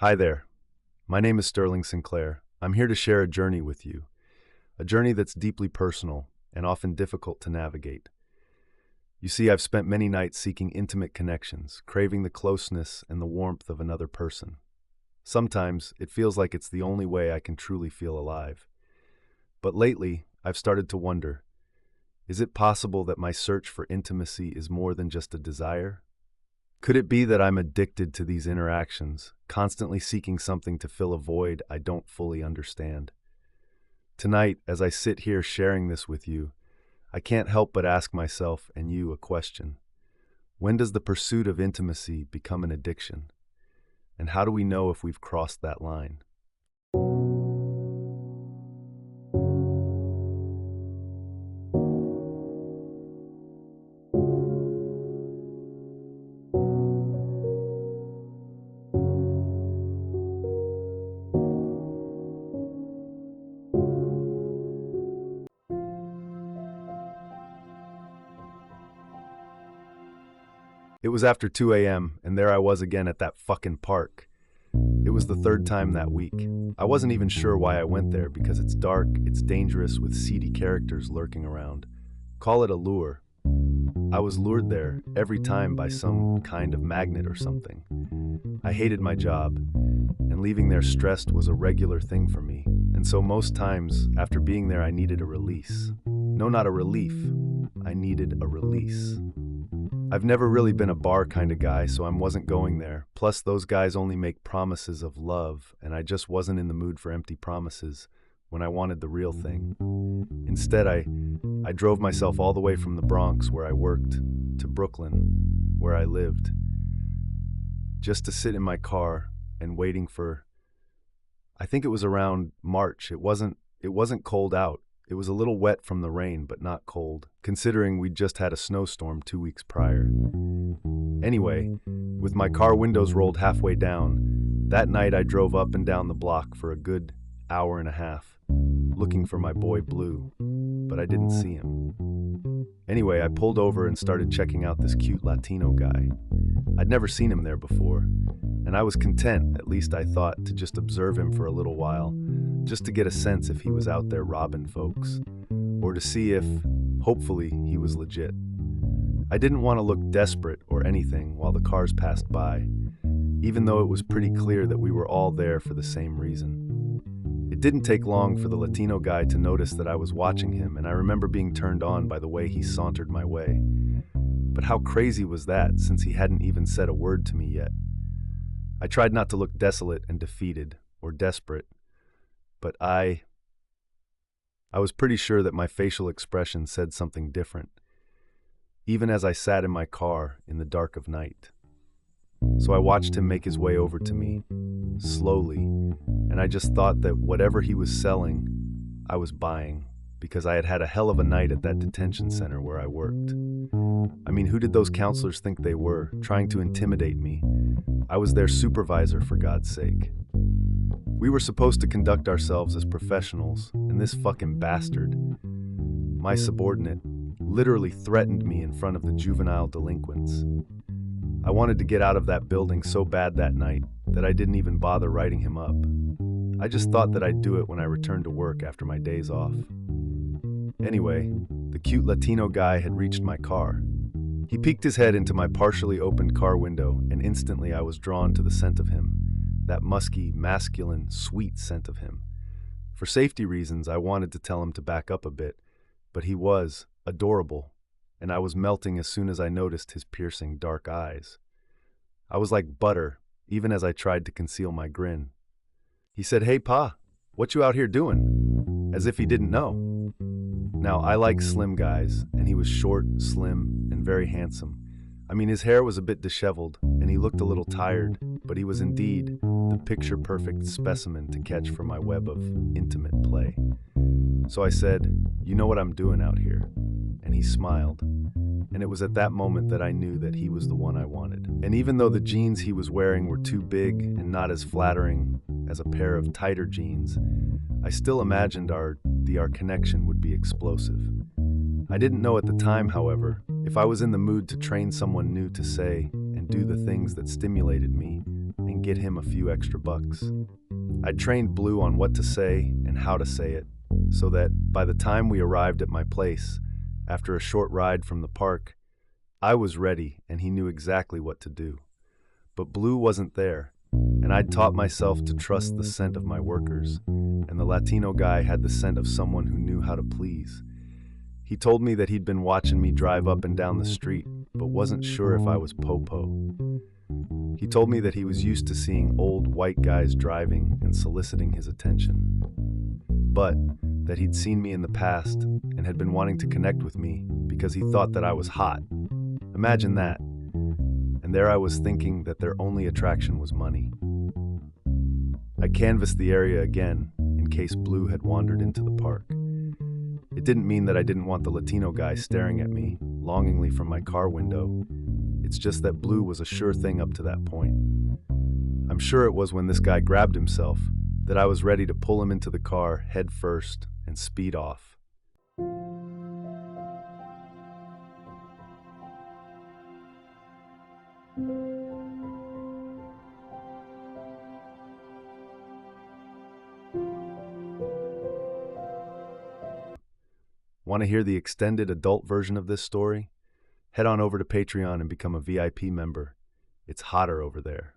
Hi there. My name is Sterling Sinclair. I'm here to share a journey with you, a journey that's deeply personal and often difficult to navigate. You see, I've spent many nights seeking intimate connections, craving the closeness and the warmth of another person. Sometimes it feels like it's the only way I can truly feel alive. But lately, I've started to wonder, is it possible that my search for intimacy is more than just a desire? Could it be that I'm addicted to these interactions, constantly seeking something to fill a void I don't fully understand? Tonight, as I sit here sharing this with you, I can't help but ask myself and you a question. When does the pursuit of intimacy become an addiction? And how do we know if we've crossed that line? It was after 2 a.m., and there I was again at that fucking park. It was the third time that week. I wasn't even sure why I went there because it's dark, it's dangerous with seedy characters lurking around. Call it a lure. I was lured there every time by some kind of magnet or something. I hated my job, and leaving there stressed was a regular thing for me. And so most times, after being there, I needed a release. No, not a relief. I needed a release. I've never really been a bar kind of guy, so I wasn't going there. Plus, those guys only make promises of love, and I just wasn't in the mood for empty promises when I wanted the real thing. Instead, I drove myself all the way from the Bronx, where I worked, to Brooklyn, where I lived, just to sit in my car and waiting for, I think it was around March. It wasn't cold out. It was a little wet from the rain, but not cold, considering we'd just had a snowstorm 2 weeks prior. Anyway, with my car windows rolled halfway down, that night I drove up and down the block for a good hour and a half, looking for my boy Blue, but I didn't see him. Anyway, I pulled over and started checking out this cute Latino guy. I'd never seen him there before, and I was content, at least I thought, to just observe him for a little while, just to get a sense if he was out there robbing folks, or to see if, hopefully, he was legit. I didn't want to look desperate or anything while the cars passed by, even though it was pretty clear that we were all there for the same reason. It didn't take long for the Latino guy to notice that I was watching him, and I remember being turned on by the way he sauntered my way. But how crazy was that, since he hadn't even said a word to me yet? I tried not to look desolate and defeated, or desperate, but I was pretty sure that my facial expression said something different, even as I sat in my car in the dark of night. So I watched him make his way over to me, slowly, and I just thought that whatever he was selling, I was buying, because I had had a hell of a night at that detention center where I worked. I mean, who did those counselors think they were, trying to intimidate me? I was their supervisor, for God's sake. We were supposed to conduct ourselves as professionals, and this fucking bastard, my subordinate, literally threatened me in front of the juvenile delinquents. I wanted to get out of that building so bad that night that I didn't even bother writing him up. I just thought that I'd do it when I returned to work after my days off. Anyway, the cute Latino guy had reached my car. He peeked his head into my partially opened car window, and instantly I was drawn to the scent of him, that musky, masculine, sweet scent of him. For safety reasons, I wanted to tell him to back up a bit, but he was adorable, and I was melting as soon as I noticed his piercing dark eyes. I was like butter, even as I tried to conceal my grin. He said, "Hey, Pa, what you out here doing?" As if he didn't know. Now, I like slim guys, and he was short, slim, and very handsome. I mean, his hair was a bit disheveled, and he looked a little tired, but he was indeed the picture-perfect specimen to catch for my web of intimate play. So I said, "You know what I'm doing out here?" And he smiled. And it was at that moment that I knew that he was the one I wanted. And even though the jeans he was wearing were too big and not as flattering as a pair of tighter jeans, I still imagined our connection would be explosive. I didn't know at the time, however, if I was in the mood to train someone new to say and do the things that stimulated me and and get him a few extra bucks. I trained Blue on what to say and how to say it, so that by the time we arrived at my place, after a short ride from the park, I was ready and he knew exactly what to do. But Blue wasn't there, and I'd taught myself to trust the scent of my workers, and the Latino guy had the scent of someone who knew how to please. He told me that he'd been watching me drive up and down the street, but wasn't sure if I was po-po. He told me that he was used to seeing old white guys driving and soliciting his attention, but that he'd seen me in the past and had been wanting to connect with me because he thought that I was hot. Imagine that. And there I was thinking that their only attraction was money. I canvassed the area again in case Blue had wandered into the park. It didn't mean that I didn't want the Latino guy staring at me longingly from my car window. It's just that Blue was a sure thing up to that point. I'm sure it was when this guy grabbed himself that I was ready to pull him into the car head first and speed off. Want to hear the extended adult version of this story? Head on over to Patreon and become a VIP member. It's hotter over there.